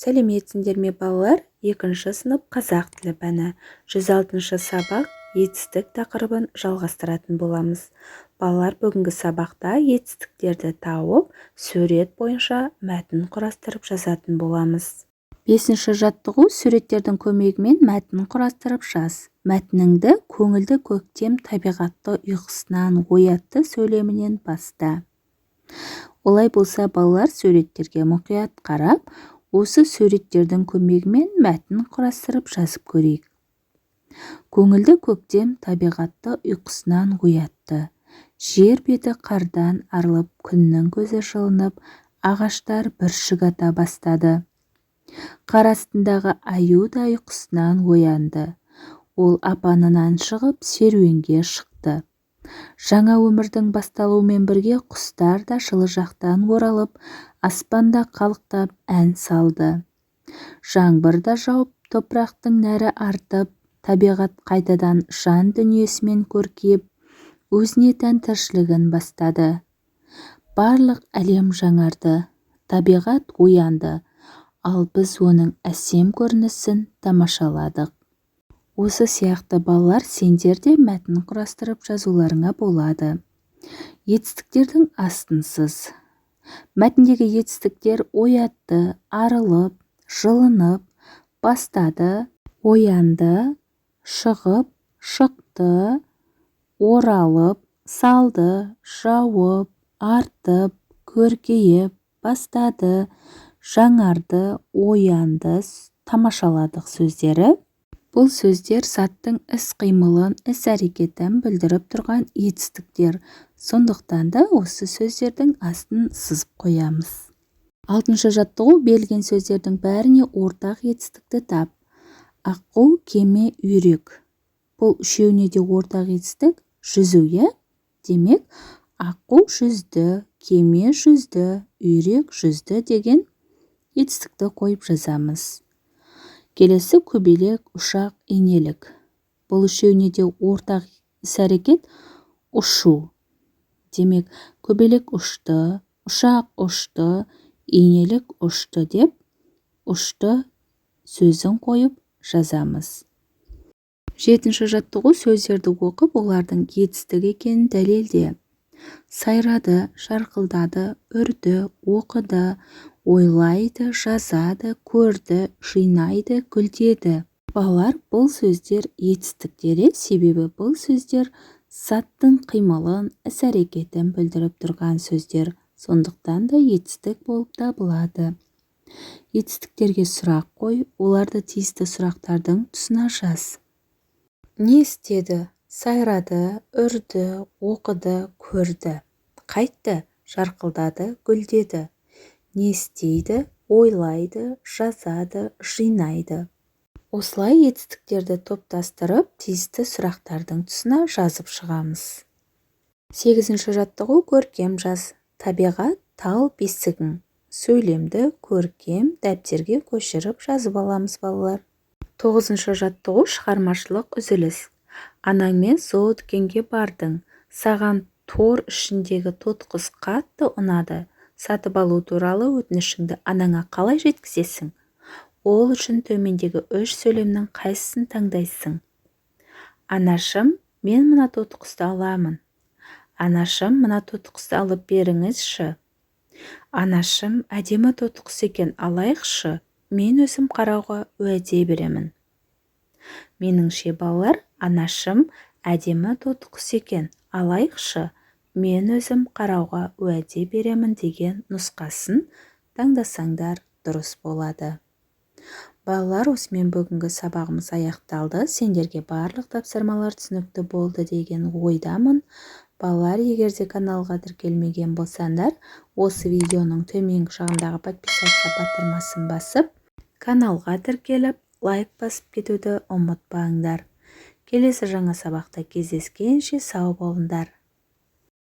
Сәлеметсіңдер ме балалар? 2 сынып қазақ тілі пәні 106 сабақ етістік тақырыбын жалғастыратын боламыз. Балалар, бүгінгі сабақта етістіктерді тауып, сурет бойынша мәтін құрастырып жазатын боламыз. 5-ші жаттығу: суреттердің көмегімен мәтін құрастырып жаз. Мәтініңді көңілді көктем табиғатты ұйқысынан оятты сөйлемінен баста. Олай болса, балалар, суреттерге мұқият қарап, осы суреттердің көмегімен мәтін құрастырып жазып көрейік. Көңілді көктем табиғатты ұйқысынан оятты. Жер беті қардан арылып, күннің көзі жылынып, ағаштар бүршік ата бастады. Қар астындағы аю да ұйқысынан оянды. Ол апанынан шығып, серуенге шықты. Жаңа өмірдің басталуымен бірге құстар да жылы жақтан оралып, аспанда қалықтап ән салды. Жаңбыр да жауып, топырақтың нәрі артып, табиғат қайтадан жан дүниесімен көркейіп, өзіне тән тіршілігін бастады. Барлық әлем жаңарды, табиғат оянды, ал біз оның әсем көрінісін тамашаладық. Осы сияқты балалар, сендер де мәтін құрастырып жазуларыңа болады. Етістіктердің астынсыз. Мәтіндегі етістіктер оятты, арылып, жылынып, бастады, оянды, шығып, шықты, оралып, салды, жауып, артып, көркейіп, бастады, жаңарды, оянды, тамашаладық сөздері. Бұл сөздер заттың іс-қимылын, іс-әрекетін білдіріп тұрған етістіктер. Сондықтан да осы сөздердің астын сызып қоямыз. 6-шы жаттығу: берілген сөздердің бәріне ортақ етістікті тап. Аққу, кеме, үйрек. Бұл үшеуіне де ортақ етістік жүзу, иә? Демек, аққу жүзді, кеме жүзді, үйрек жүзді деген етістікті қойып жазамыз. Келесі: көбелек, ұшақ, инелік. Бұл үшеуіне де ортақ іс-әрекет ұшу. Демек, көбелек ұшты, ұшақ ұшты, инелік ұшты деп ұшты сөзін қойып жазамыз. 7-ші жаттығу: сөздерді оқып, олардың етістік екенін дәлелде. Сайрады, жарқылдады, үрді, оқыды, ойлайды, жазады, көрді, жинайды, гүлдеді. Балалар, бұл сөздер етістіктері, себебі бұл сөздер заттың қимылын, іс-әрекетін білдіріп тұрған сөздер. Сондықтан да етістік болып табылады. Етістіктерге сұрақ қой, оларды тиісті сұрақтардың тұсына жаз. Не істеді? Сайрады, үрді, оқыды, көрді. Қайтты? Жарқылдады, гүлдеді. Не істейді? Ойлайды, жазады, жинайды. Осылай етістіктерді топтастырып, тиісті сұрақтардың тұсына жазып шығамыз. 8-ші жаттығу: көркем жаз. Табиғат тал бесігің. Сөйлемді көркем дәптерге көшіріп жазып аламыз, балалар. 9-ші жаттығу: шығармашылық үзіліс. Анаңмен зоо дүкенге бардың. Саған тор ішіндегі тотқыз қатты ұнады. Сатып алу туралы өтінішіңді анаңа қалай жеткізесің? Ол үшін төмендегі 3 сөйлемнің қайсысын таңдайсың? Анашым, мен мына тотқызды аламын. Анашым, мына тотқызды алып беріңізші. Анашым, әдемі тотқыз екен, алайықшы. Мен өзім қарауға уәде беремін. Меніңше, балалар, анашым, әдемі тотқыз екен, алайықшы. Мен өзім қарауға уәде беремін деген нұсқасын таңдасаңдар дұрыс болады. Балалар, осымен бүгінгі сабағымыз аяқталды. Сендерге барлық тапсырмалар түсінікті болды деген ойдамын. Балалар, егер де каналға тіркелмеген болсаңдар, осы видеоның төменгі жағындағы подписаться батырмасын басып, каналға тіркеліп, лайк басып кетуді ұмытпаңдар. Келесі жаңа сабақта кездескенше сау болыңдар.